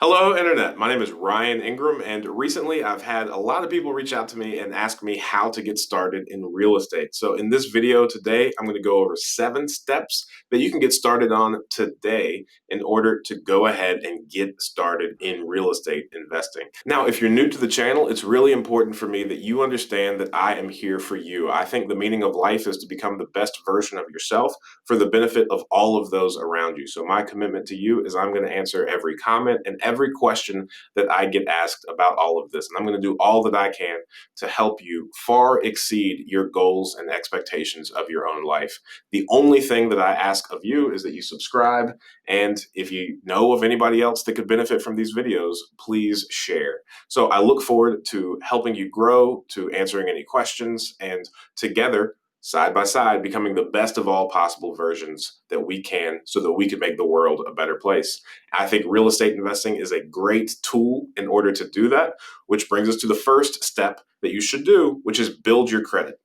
Hello, Internet. My name is Ryan Ingram, and recently I've had a lot of people reach out to me and ask me how to get started in real estate. So, in this video today, I'm going to go over 7 steps that you can get started on today in order to go ahead and get started in real estate investing. Now, if you're new to the channel, it's really important for me that you understand that I am here for you. I think the meaning of life is to become the best version of yourself for the benefit of all of those around you. So, my commitment to you is I'm going to answer every comment and every question that I get asked about all of this. And I'm going to do all that I can to help you far exceed your goals and expectations of your own life. The only thing that I ask of you is that you subscribe. And if you know of anybody else that could benefit from these videos, please share. So I look forward to helping you grow, to answering any questions, and together, side by side, becoming the best of all possible versions that we can so that we can make the world a better place. I think real estate investing is a great tool in order to do that, which brings us to the first step that you should do, which is build your credit.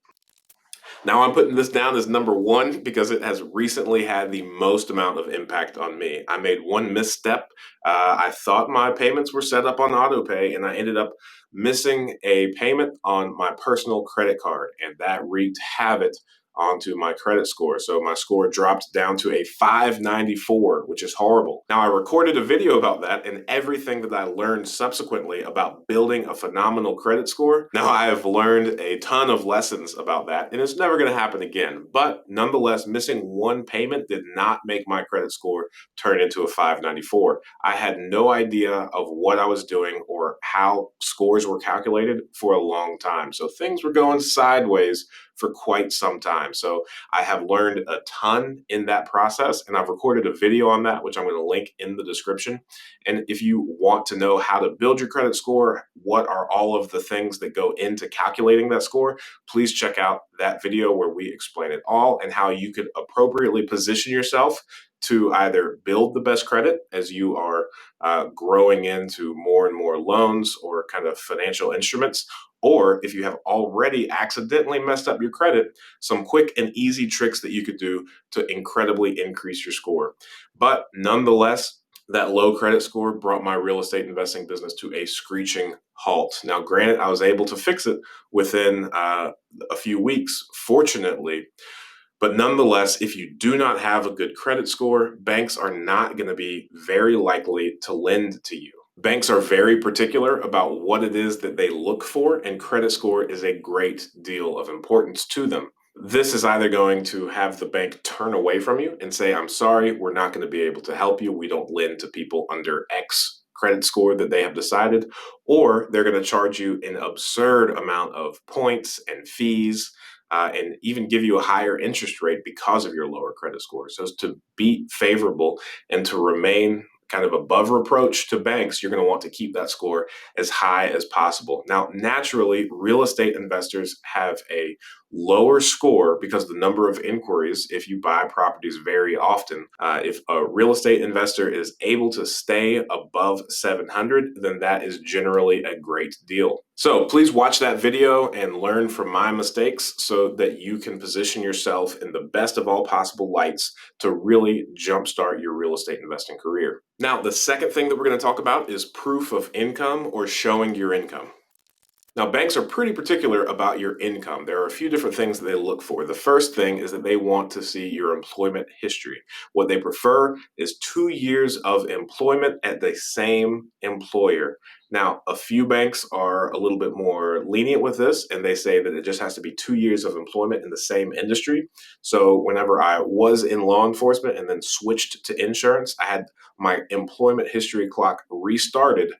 Now, I'm putting this down as number one because it has recently had the most amount of impact on me. I made one misstep. I thought my payments were set up on auto pay, and I ended up missing a payment on my personal credit card, and that wreaked havoc onto my credit score. So my score dropped down to a 594, which is horrible. Now, I recorded a video about that and everything that I learned subsequently about building a phenomenal credit score. Now, I have learned a ton of lessons about that, and it's never going to happen again. But nonetheless, missing one payment did not make my credit score turn into a 594. I had no idea of what I was doing or how scores were calculated for a long time. So things were going sideways for quite some time. So I have learned a ton in that process, and I've recorded a video on that, which I'm going to link in the description. And if you want to know how to build your credit score, what are all of the things that go into calculating that score, please check out that video where we explain it all and how you could appropriately position yourself to either build the best credit as you are growing into more and more loans or kind of financial instruments, or if you have already accidentally messed up your credit, some quick and easy tricks that you could do to incredibly increase your score. But nonetheless, that low credit score brought my real estate investing business to a screeching halt. Now, granted, I was able to fix it within a few weeks, fortunately. But nonetheless, if you do not have a good credit score, banks are not going to be very likely to lend to you. Banks are very particular about what it is that they look for, and credit score is a great deal of importance to them. This is either going to have the bank turn away from you and say, I'm sorry, we're not going to be able to help you. We don't lend to people under X credit score that they have decided, or they're going to charge you an absurd amount of points and fees. And even give you a higher interest rate because of your lower credit score. So to be favorable and to remain kind of above reproach to banks, you're going to want to keep that score as high as possible. Now, naturally, real estate investors have a lower score because the number of inquiries, if you buy properties very often, if a real estate investor is able to stay above 700, then that is generally a great deal. So please watch that video and learn from my mistakes so that you can position yourself in the best of all possible lights to really jumpstart your real estate investing career. Now, the second thing that we're going to talk about is proof of income or showing your income. Now, banks are pretty particular about your income. There are a few different things that they look for. The first thing is that they want to see your employment history. What they prefer is 2 years of employment at the same employer. Now, a few banks are a little bit more lenient with this, and they say that it just has to be 2 years of employment in the same industry. So whenever I was in law enforcement and then switched to insurance, I had my employment history clock restarted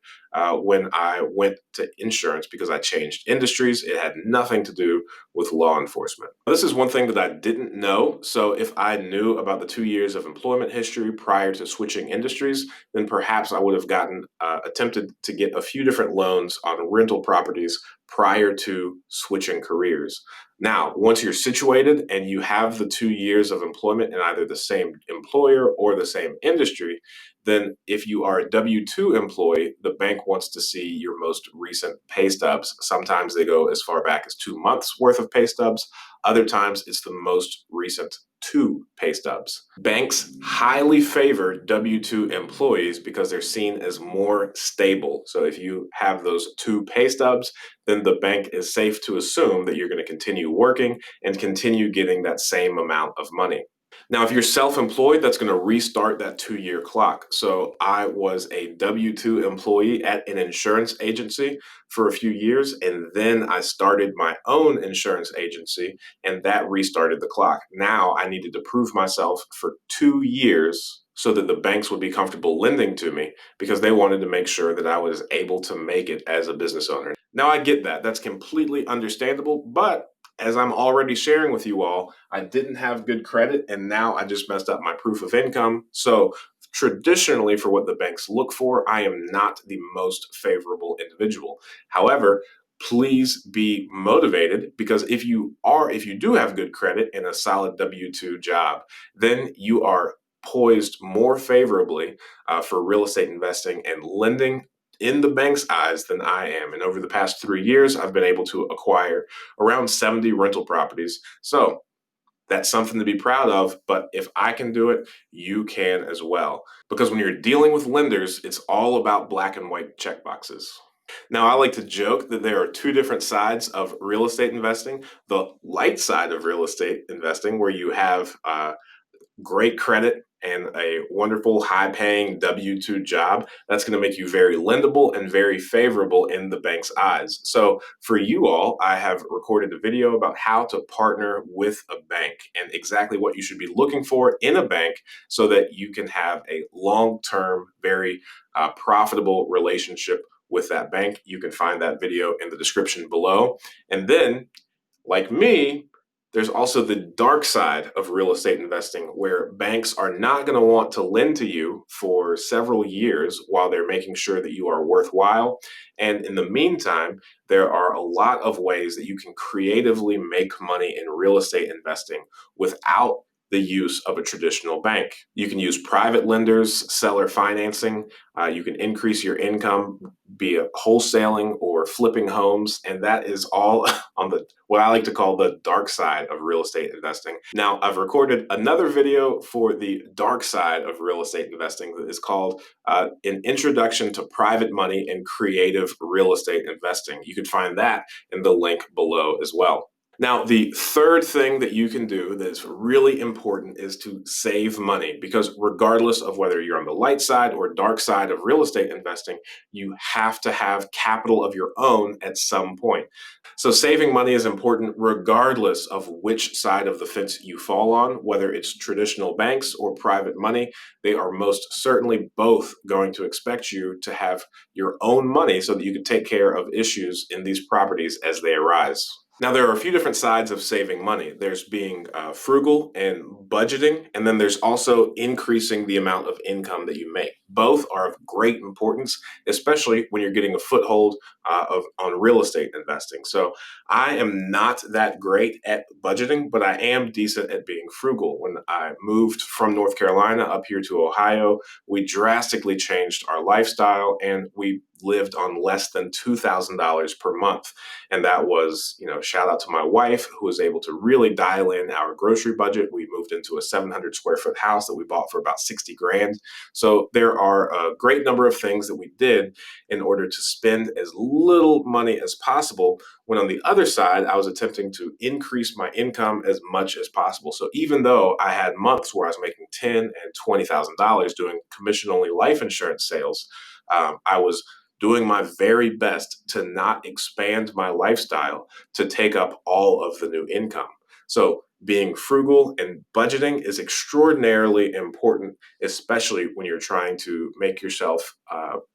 when I went to insurance because I changed industries. It had nothing to do with law enforcement. This is one thing that I didn't know. So if I knew about the 2 years of employment history prior to switching industries, then perhaps I would have gotten attempted to get a few different loans on rental properties prior to switching careers. Now, once you're situated and you have the 2 years of employment in either the same employer or the same industry, then if you are a W-2 employee, the bank wants to see your most recent pay stubs. Sometimes they go as far back as 2 months worth of pay stubs. Other times it's the most recent 2 pay stubs. Banks highly favor W-2 employees because they're seen as more stable. So if you have those 2 pay stubs, then the bank is safe to assume that you're going to continue working and continue getting that same amount of money. Now, if you're self employed, that's going to restart that 2 year clock. So, I was a W 2 employee at an insurance agency for a few years, and then I started my own insurance agency, and that restarted the clock. Now, I needed to prove myself for 2 years so that the banks would be comfortable lending to me because they wanted to make sure that I was able to make it as a business owner. Now, I get that. That's completely understandable, but as I'm already sharing with you all, I didn't have good credit and now I just messed up my proof of income. So, traditionally, for what the banks look for, I am not the most favorable individual. However, please be motivated because if you do have good credit and a solid W-2 job, then you are poised more favorably for real estate investing and lending in the bank's eyes than I am. And over the past 3 years, I've been able to acquire around 70 rental properties. So that's something to be proud of. But if I can do it, you can as well. Because when you're dealing with lenders, it's all about black and white checkboxes. Now, I like to joke that there are 2 different sides of real estate investing. The light side of real estate investing, where you have great credit and a wonderful high paying W-2 job, that's going to make you very lendable and very favorable in the bank's eyes. So, for you all, I have recorded a video about how to partner with a bank and exactly what you should be looking for in a bank so that you can have a long term, very profitable relationship with that bank. You can find that video in the description below. And then, like me, there's also the dark side of real estate investing where banks are not going to want to lend to you for several years while they're making sure that you are worthwhile. And in the meantime, there are a lot of ways that you can creatively make money in real estate investing without the use of a traditional bank. You can use private lenders, seller financing. You can increase your income, be it wholesaling or flipping homes, and that is all on the what I like to call the dark side of real estate investing. Now, I've recorded another video for the dark side of real estate investing that is called An Introduction to Private Money and Creative Real Estate Investing. You can find that in the link below as well. Now, the third thing that you can do that is really important is to save money because regardless of whether you're on the light side or dark side of real estate investing, you have to have capital of your own at some point. So saving money is important regardless of which side of the fence you fall on, whether it's traditional banks or private money. They are most certainly both going to expect you to have your own money so that you can take care of issues in these properties as they arise. Now, there are a few different sides of saving money. There's being frugal and budgeting, and then there's also increasing the amount of income that you make. Both are of great importance, especially when you're getting a foothold on real estate investing. So, I am not that great at budgeting, but I am decent at being frugal. When I moved from North Carolina up here to Ohio, we drastically changed our lifestyle and we lived on less than $2,000 per month. And that was, shout out to my wife who was able to really dial in our grocery budget. We moved into a 700 square foot house that we bought for about 60 grand. So there are a great number of things that we did in order to spend as little money as possible. When on the other side, I was attempting to increase my income as much as possible. So even though I had months where I was making $10,000 and $20,000 doing commission only life insurance sales, I was doing my very best to not expand my lifestyle to take up all of the new income. So, being frugal and budgeting is extraordinarily important, especially when you're trying to make yourself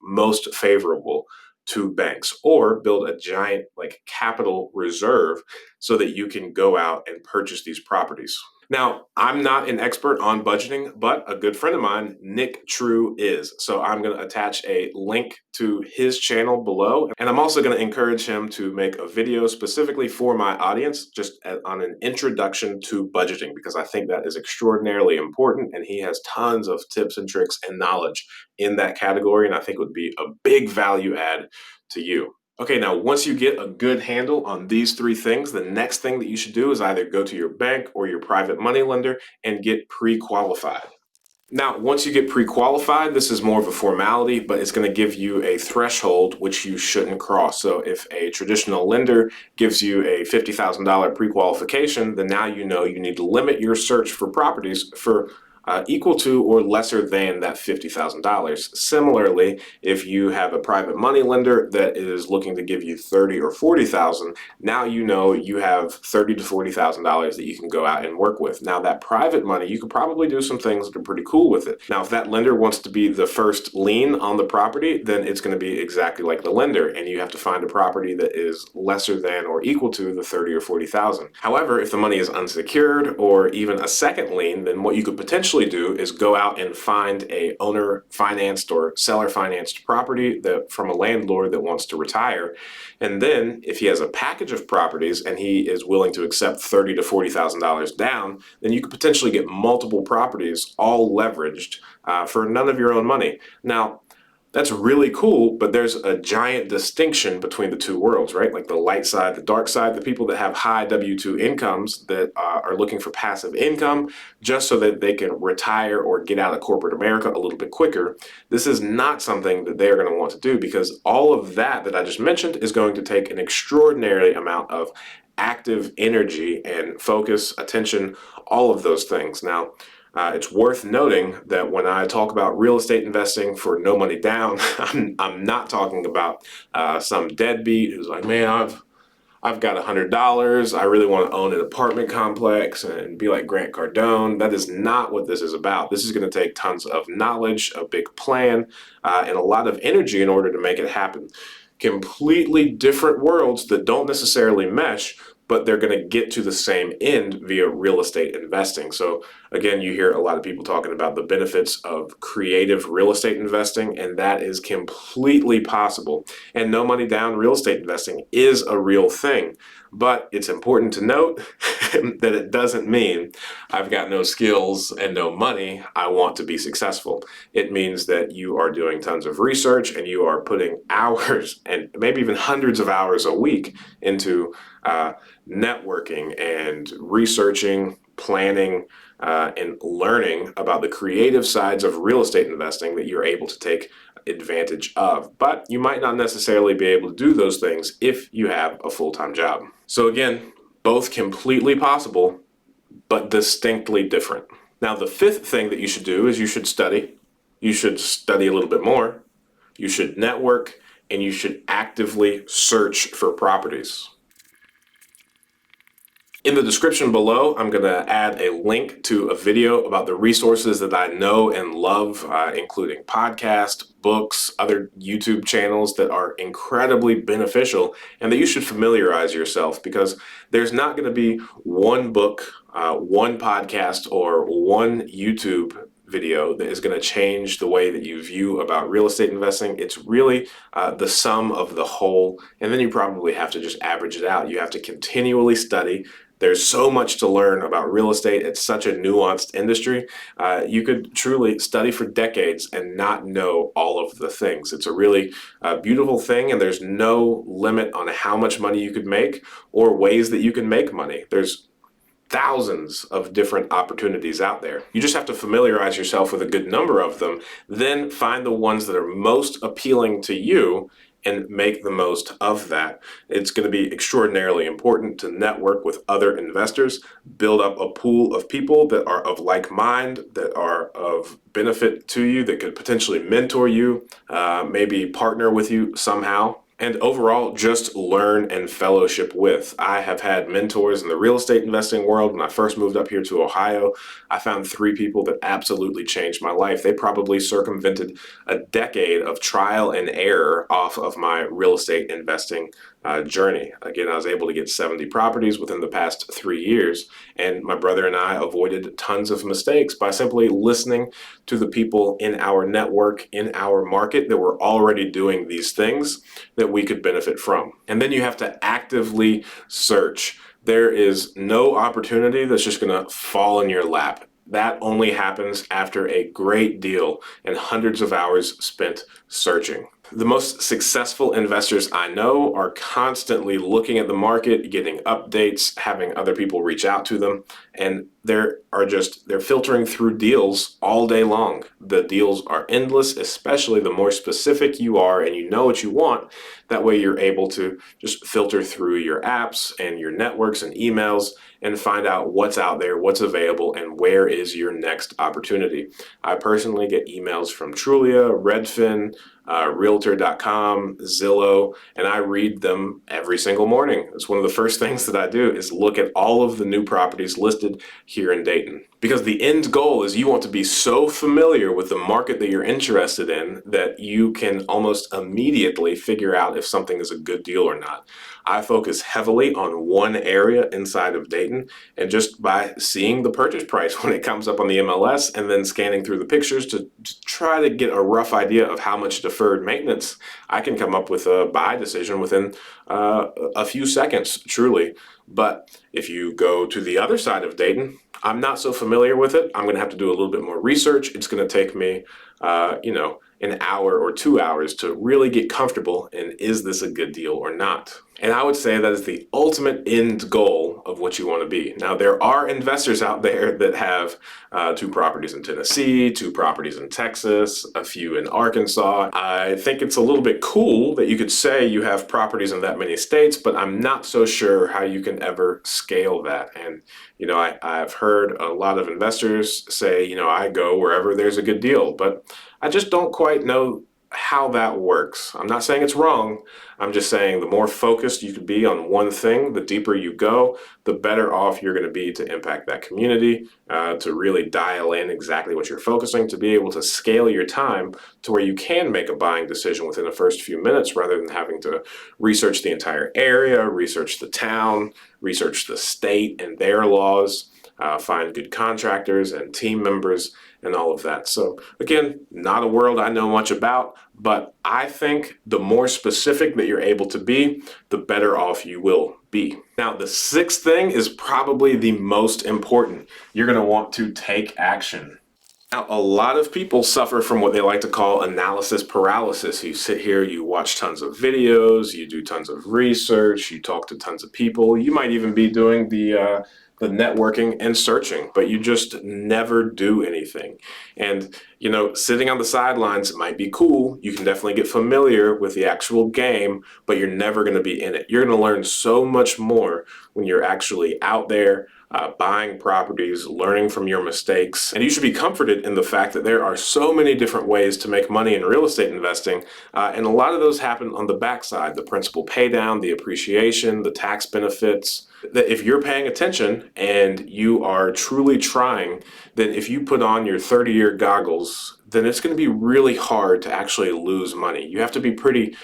most favorable to banks or build a giant capital reserve so that you can go out and purchase these properties. Now, I'm not an expert on budgeting, but a good friend of mine, Nick True, is. So I'm going to attach a link to his channel below. And I'm also going to encourage him to make a video specifically for my audience, just on an introduction to budgeting, because I think that is extraordinarily important. And he has tons of tips and tricks and knowledge in that category. And I think it would be a big value add to you. Okay, now once you get a good handle on these three things, the next thing that you should do is either go to your bank or your private money lender and get pre-qualified. Now, once you get pre-qualified, this is more of a formality, but it's going to give you a threshold which you shouldn't cross. So if a traditional lender gives you a $50,000 pre-qualification, then now you know you need to limit your search for properties for equal to or lesser than that $50,000. Similarly, if you have a private money lender that is looking to give you 30 or 40,000, now you know you have 30 to $40,000 that you can go out and work with. Now that private money, you could probably do some things that are pretty cool with it. Now, if that lender wants to be the first lien on the property, then it's going to be exactly like the lender, and you have to find a property that is lesser than or equal to the 30 or 40,000. However, if the money is unsecured or even a second lien, then what you could potentially do is go out and find a owner financed or seller financed property that from a landlord that wants to retire. And then if he has a package of properties and he is willing to accept $30,000 to $40,000 down, then you could potentially get multiple properties all leveraged for none of your own money. Now, that's really cool, but there's a giant distinction between the two worlds, right? Like the light side, the dark side, the people that have high W-2 incomes that are looking for passive income just so that they can retire or get out of corporate America a little bit quicker. This is not something that they're going to want to do because all of that I just mentioned is going to take an extraordinary amount of active energy and focus, attention, all of those things. Now, it's worth noting that when I talk about real estate investing for no money down, I'm not talking about some deadbeat who's like, man, I've got $100. I really want to own an apartment complex and be like Grant Cardone. That is not what this is about. This is going to take tons of knowledge, a big plan, and a lot of energy in order to make it happen. Completely different worlds that don't necessarily mesh, but they're going to get to the same end via real estate investing. So again, you hear a lot of people talking about the benefits of creative real estate investing, and that is completely possible. And no money down real estate investing is a real thing. But it's important to note that it doesn't mean I've got no skills and no money, I want to be successful. It means that you are doing tons of research and you are putting hours and maybe even hundreds of hours a week into networking and researching, planning, and learning about the creative sides of real estate investing that you're able to take advantage of. But you might not necessarily be able to do those things if you have a full-time job. So again, both completely possible, but distinctly different. Now, the fifth thing that you should do is you should study. You should study a little bit more. You should network, and you should actively search for properties. In the description below, I'm going to add a link to a video about the resources that I know and love, including podcasts, books, other YouTube channels that are incredibly beneficial and that you should familiarize yourself, because there's not going to be one book, one podcast, or one YouTube video that is going to change the way that you view about real estate investing. It's really the sum of the whole, and then you probably have to just average it out. You have to continually study. There's so much to learn about real estate. It's such a nuanced industry. You could truly study for decades and not know all of the things. It's a really beautiful thing, and there's no limit on how much money you could make or ways that you can make money. There's thousands of different opportunities out there. You just have to familiarize yourself with a good number of them, then find the ones that are most appealing to you and make the most of that. It's going to be extraordinarily important to network with other investors, build up a pool of people that are of like mind, that are of benefit to you, that could potentially mentor you, maybe partner with you somehow. And overall, just learn and fellowship with. I have had mentors in the real estate investing world. When I first moved up here to Ohio, I found 3 people that absolutely changed my life. They probably circumvented a decade of trial and error off of my real estate investing journey. Again, I was able to get 70 properties within the past 3 years, and my brother and I avoided tons of mistakes by simply listening to the people in our network, in our market that were already doing these things that we could benefit from. And then you have to actively search. There is no opportunity that's just going to fall in your lap. That only happens after a great deal and hundreds of hours spent searching. The most successful investors I know are constantly looking at the market, getting updates, having other people reach out to them, and they're filtering through deals all day long. The deals are endless, especially the more specific you are and you know what you want. That way you're able to just filter through your apps and your networks and emails and find out what's out there, what's available, and where is your next opportunity. I personally get emails from Trulia, Redfin, Realtor.com, Zillow, and I read them every single morning. It's one of the first things that I do is look at all of the new properties listed here in Dayton. Because the end goal is you want to be so familiar with the market that you're interested in that you can almost immediately figure out if something is a good deal or not. I focus heavily on one area inside of Dayton, and just by seeing the purchase price when it comes up on the MLS and then scanning through the pictures to try to get a rough idea of how much deferred maintenance, I can come up with a buy decision within a few seconds, truly. But if you go to the other side of Dayton, I'm not so familiar with it. I'm going to have to do a little bit more research. It's going to take me, an hour or 2 hours to really get comfortable in, is this a good deal or not? And I would say that is the ultimate end goal of what you want to be. Now, there are investors out there that have 2 properties in Tennessee, 2 properties in Texas, a few in Arkansas. I think it's a little bit cool that you could say you have properties in that many states, but I'm not so sure how you can ever scale that. And, I've heard a lot of investors say, I go wherever there's a good deal, but I just don't quite know how that works. I'm not saying it's wrong. I'm just saying the more focused you can be on one thing, the deeper you go, the better off you're going to be to impact that community, to really dial in exactly what you're focusing, to be able to scale your time to where you can make a buying decision within the first few minutes rather than having to research the entire area, research the town, research the state and their laws, find good contractors and team members and all of that. So again, not a world I know much about, but I think the more specific that you're able to be, the better off you will be. Now, the 6th thing is probably the most important. You're going to want to take action. Now, a lot of people suffer from what they like to call analysis paralysis. You sit here, you watch tons of videos, you do tons of research, you talk to tons of people. You might even be doing the networking and searching, but you just never do anything. And, sitting on the sidelines might be cool. You can definitely get familiar with the actual game, but you're never going to be in it. You're going to learn so much more when you're actually out there, buying properties, learning from your mistakes. And you should be comforted in the fact that there are so many different ways to make money in real estate investing. And a lot of those happen on the backside, the principal pay down, the appreciation, the tax benefits. That if you're paying attention and you are truly trying, then if you put on your 30-year goggles, then it's going to be really hard to actually lose money. You have to be pretty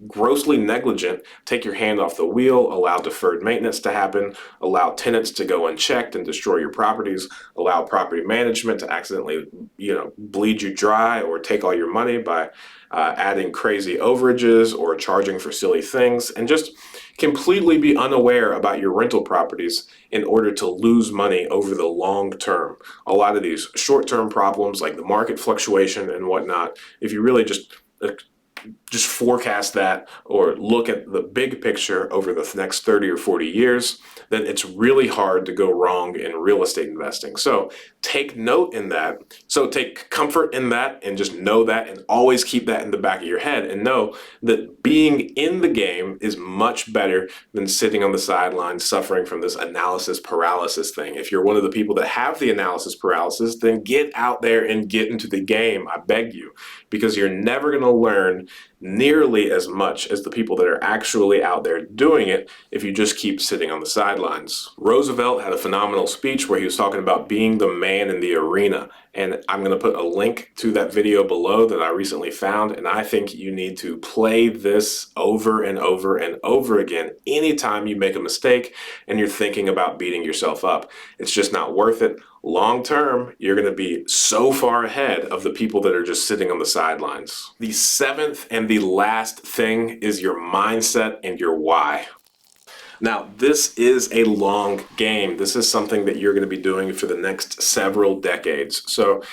grossly negligent, take your hand off the wheel, allow deferred maintenance to happen, allow tenants to go unchecked and destroy your properties, allow property management to accidentally, bleed you dry or take all your money by adding crazy overages or charging for silly things, and just completely be unaware about your rental properties in order to lose money over the long term. A lot of these short-term problems like the market fluctuation and whatnot, if you really just forecast that or look at the big picture over the next 30 or 40 years, then it's really hard to go wrong in real estate investing. So take note in that. So take comfort in that and just know that and always keep that in the back of your head and know that being in the game is much better than sitting on the sidelines suffering from this analysis paralysis thing. If you're one of the people that have the analysis paralysis, then get out there and get into the game, I beg you, because you're never going to learn nearly as much as the people that are actually out there doing it if you just keep sitting on the sidelines. Roosevelt had a phenomenal speech where he was talking about being the man in the arena, and I'm going to put a link to that video below that I recently found, and I think you need to play this over and over and over again anytime you make a mistake and you're thinking about beating yourself up. It's just not worth it. Long term, you're going to be so far ahead of the people that are just sitting on the sidelines. The 7th and the last thing is your mindset and your why. Now, this is a long game. This is something that you're going to be doing for the next several decades. So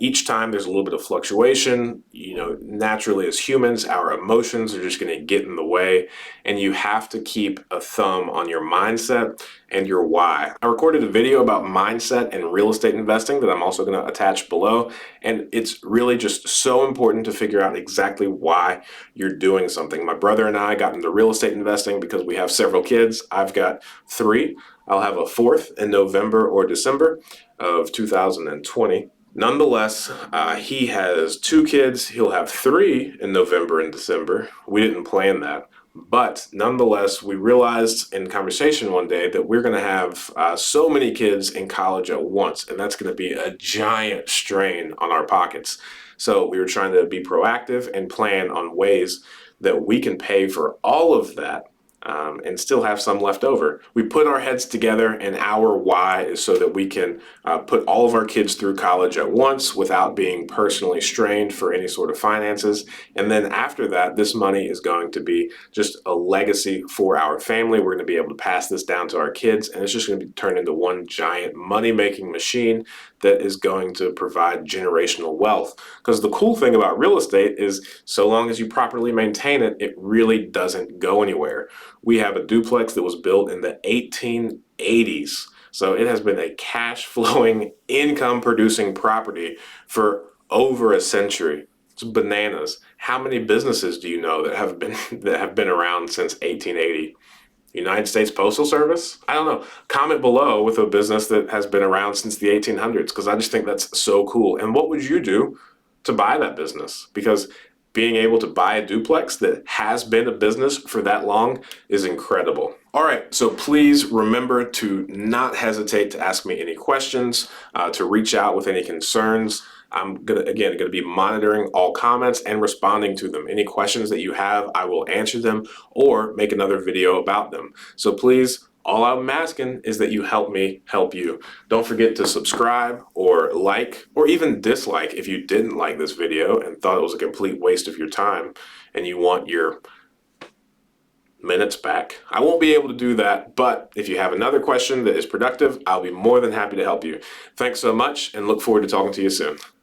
Each time there's a little bit of fluctuation. Naturally as humans, our emotions are just going to get in the way, and you have to keep a thumb on your mindset and your why. I recorded a video about mindset and real estate investing that I'm also going to attach below, and it's really just so important to figure out exactly why you're doing something. My brother and I got into real estate investing because we have several kids. I've got three. I'll have a fourth in November or December of 2020. Nonetheless, he has two kids. He'll have three in November and December. We didn't plan that. But nonetheless, we realized in conversation one day that we're going to have so many kids in college at once, and that's going to be a giant strain on our pockets. So we were trying to be proactive and plan on ways that we can pay for all of that and still have some left over. We put our heads together, and our why is so that we can put all of our kids through college at once without being personally strained for any sort of finances. And then after that, this money is going to be just a legacy for our family. We're going to be able to pass this down to our kids, and it's just going to be turned into one giant money-making machine that is going to provide generational wealth. Because the cool thing about real estate is so long as you properly maintain it, it really doesn't go anywhere. We have a duplex that was built in the 1880s. So it has been a cash flowing, income producing property for over a century. It's bananas. How many businesses do you know that have been around since 1880? United States Postal Service? I don't know. Comment below with a business that has been around since the 1800s, because I just think that's so cool. And what would you do to buy that business? Because being able to buy a duplex that has been a business for that long is incredible. All right, so please remember to not hesitate to ask me any questions, to reach out with any concerns. I'm going to be monitoring all comments and responding to them. Any questions that you have, I will answer them or make another video about them. So please, all I'm asking is that you help me help you. Don't forget to subscribe or like or even dislike if you didn't like this video and thought it was a complete waste of your time and you want your minutes back. I won't be able to do that, but if you have another question that is productive, I'll be more than happy to help you. Thanks so much and look forward to talking to you soon.